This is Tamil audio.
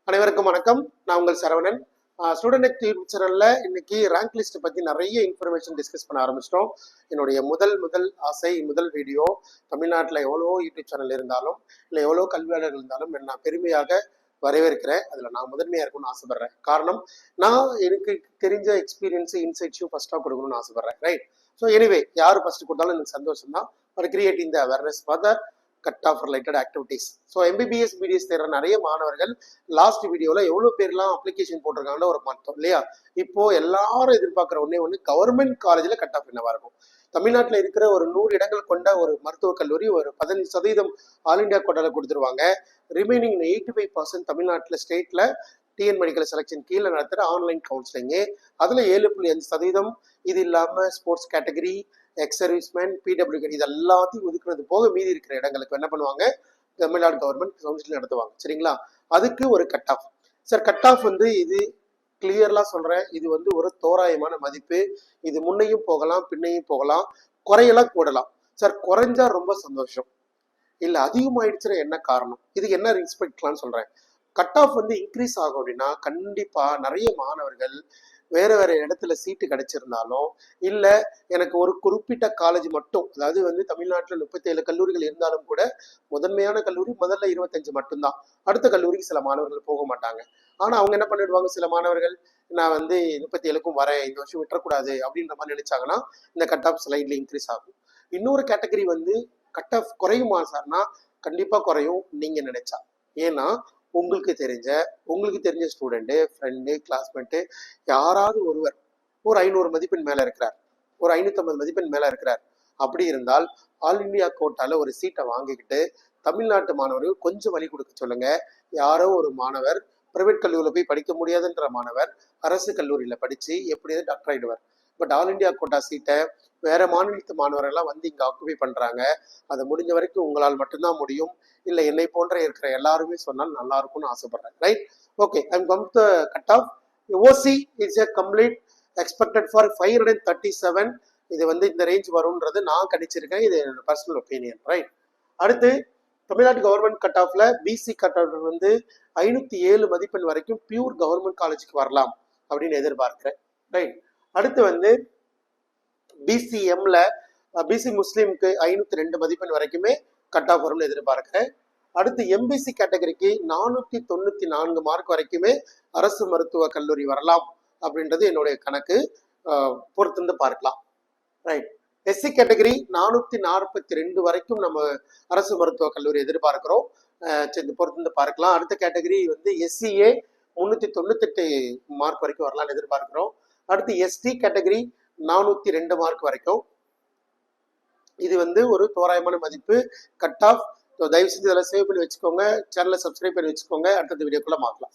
அனைவருக்கும் வணக்கம். நான் உங்கள் சரவணன். ஸ்டூடெண்ட் யூடியூப் சேனல்ல இன்னைக்கு ரேங்க் லிஸ்ட் பத்தி நிறைய இன்ஃபர்மேஷன் டிஸ்கஸ் பண்ண ஆரம்பிச்சிட்டோம். என்னுடைய முதல் ஆசை, முதல் வீடியோ, தமிழ்நாட்டில் எவ்வளோ யூடியூப் சேனல் இருந்தாலும் இல்லை எவ்வளோ கல்வியாளர்கள் இருந்தாலும் நான் பெருமையாக வரவேற்கிறேன். அதில் நான் முதன்மையாக இருக்கணும்னு ஆசைப்படுறேன். காரணம், நான் எனக்கு தெரிஞ்ச எக்ஸ்பீரியன்ஸு இன்சைட்ஸையும் ஃபர்ஸ்ட்டாக கொடுக்கணும்னு ஆசைப்படுறேன். ரைட். ஸோ எனிவே, யார் ஃபர்ஸ்ட் கொடுத்தாலும் எனக்கு சந்தோஷம் தான். For creating the awareness for the cut off related activities. So MBBS BDS தேர்ற நிறைய மாணவர்கள் லாஸ்ட் வீடியோவில் எவ்வளோ பேர்லாம் அப்ளிகேஷன் போட்டிருக்காங்கன்னு ஒரு மாற்றம் இல்லையா? இப்போ எல்லாரும் எதிர்பார்க்குற ஒன்று கவர்மெண்ட் காலேஜில் கட் ஆஃப் என்னவா இருக்கும்? தமிழ்நாட்டில் இருக்கிற ஒரு 100 இடங்கள் கொண்ட ஒரு மருத்துவக் கல்லூரி ஒரு 15% ஆல் இண்டியா கோட்டாவில் கொடுத்துருவாங்க. ரிமைனிங் 85% தமிழ்நாட்டில் ஸ்டேட்டில் டிஎன் மெடிக்கல் செலெக்ஷன் கீழே நடத்துகிற ஆன்லைன் கவுன்சிலிங்கு. அதில் 7.5% இது இல்லாமல் sports category, X serviceman, PW இது எல்லாத்தையும் ஒதுக்குறது போக மீதி இருக்கிற இடங்களுக்கு என்ன பண்ணுவாங்க? தமிழ்நாடு கவர்மெண்ட் கவுன்சிலிங் நடத்துவாங்க. சரிங்களா? அதுக்கு ஒரு cut off. Sir, cut off இது கிளியர்லாம் சொல்கிறேன், இது ஒரு தோராயமான மதிப்பு. இது முன்னையும் போகலாம், பின்னையும் போகலாம், குறையெல்லாம் கூடலாம். சார், குறைஞ்சா ரொம்ப சந்தோஷம், இல்லை அதிகமாயிடுச்சுன்னா என்ன காரணம், இதுக்கு என்ன எக்ஸ்பெக்ட்லான்னு சொல்கிறேன். கட் ஆஃப் இன்க்ரீஸ் ஆகும் அப்படின்னா கண்டிப்பாக நிறைய மாணவர்கள் வேறு வேறு இடத்துல சீட்டு கிடைச்சிருந்தாலும், இல்லை எனக்கு ஒரு குறிப்பிட்ட காலேஜ் மட்டும், அதாவது தமிழ்நாட்டில் 37 கல்லூரிகள் இருந்தாலும் கூட முதன்மையான கல்லூரி முதல்ல 25 மட்டும்தான். அடுத்த கல்லூரிக்கு சில மாணவர்கள் போக மாட்டாங்க. ஆனால் அவங்க என்ன பண்ணிடுவாங்க, சில மாணவர்கள் நான் 37க்கும் வரேன், இந்த வருஷம் விட்டுறக்கூடாது அப்படின்ற மாதிரி நினைச்சாங்கன்னா இந்த கட் ஆஃப் ஸ்லைட்ல இன்க்ரீஸ் ஆகும். இன்னொரு கேட்டகரி கட் ஆஃப் குறையுமா சார்னா கண்டிப்பாக குறையும் நீங்கள் நினைச்சா. ஏன்னா உங்களுக்கு தெரிஞ்ச ஸ்டூடெண்ட்டு, ஃப்ரெண்டு, கிளாஸ்மேட்டு யாராவது ஒருவர் ஒரு 500 மதிப்பெண் மேலே இருக்கிறார், ஒரு 550 மதிப்பெண் மேலே இருக்கிறார். அப்படி இருந்தால் ஆல் இண்டியா கோட்டால ஒரு சீட்டை வாங்கிக்கிட்டு தமிழ்நாட்டு மாணவர்கள் கொஞ்சம் வழி கொடுக்க சொல்லுங்க. யாரோ ஒரு மாணவர் பிரைவேட் கல்லூரியில் போய் படிக்க முடியாதுன்ற மாணவர் அரசு கல்லூரியில் படித்து எப்படியாவது டாக்டர் ஆகிடுவார். பட் ஆல் இண்டியா கோட்டா சீட்டை வேற மாநிலத்து மாணவர்கள்லாம் இங்கே ஆக்குபை பண்ணுறாங்க. அதை முடிஞ்ச வரைக்கும் உங்களால் மட்டும்தான் முடியும். இல்லை என்னை போன்ற இருக்கிற எல்லாருமே சொன்னால் நல்லா இருக்கும்னு ஆசைப்படுறேன். Right. Okay, I'm come to cut off. OC is a complete expected for 537. இது இந்த ரேஞ்ச் வரும்ன்றது நான் கணிச்சிருக்கேன். இது என்னோட பர்சனல் ஒப்பீனியன். ரைட். அடுத்து தமிழ்நாடு கவர்மெண்ட் கட் ஆஃப்ல பிசி கட் ஆஃப் 507 மதிப்பெண் வரைக்கும் பியூர் கவர்மெண்ட் காலேஜுக்கு வரலாம் அப்படின்னு எதிர்பார்க்கிறேன். ரைட். அடுத்து பிசிஎம்ல பிசி முஸ்லீமுக்கு 502 மதிப்பெண் வரைக்குமே கட் ஆஃப் வரும்னு எதிர்பார்க்கிறேன். அடுத்து எம்பிசி கேட்டகரிக்கு 494 மார்க் வரைக்குமே அரசு மருத்துவக் கல்லூரி வரலாம் அப்படின்றது என்னுடைய கணக்கு. பொறுத்திருந்து பார்க்கலாம். ரைட். எஸ்சி கேட்டகரி 442 வரைக்கும் நம்ம அரசு மருத்துவக் கல்லூரி எதிர்பார்க்கிறோம். பொறுத்திருந்து பார்க்கலாம். அடுத்த கேட்டகரி எஸ்சிஏ 398 மார்க் வரைக்கும் வரலாம்னு எதிர்பார்க்கிறோம். அடுத்து எஸ்டி கேட்டகரி 402 மார்க் வரைக்கும். இது ஒரு தோராயமான மதிப்பு, கட் ஆஃப். தயவு செஞ்சு இதெல்லாம் சேவ் பண்ணி வச்சுக்கோங்க, சேனலை சப்ஸ்கிரைப் பண்ணி வச்சுக்கோங்க. அடுத்த வீடியோக்குள்ள பார்க்கலாம்.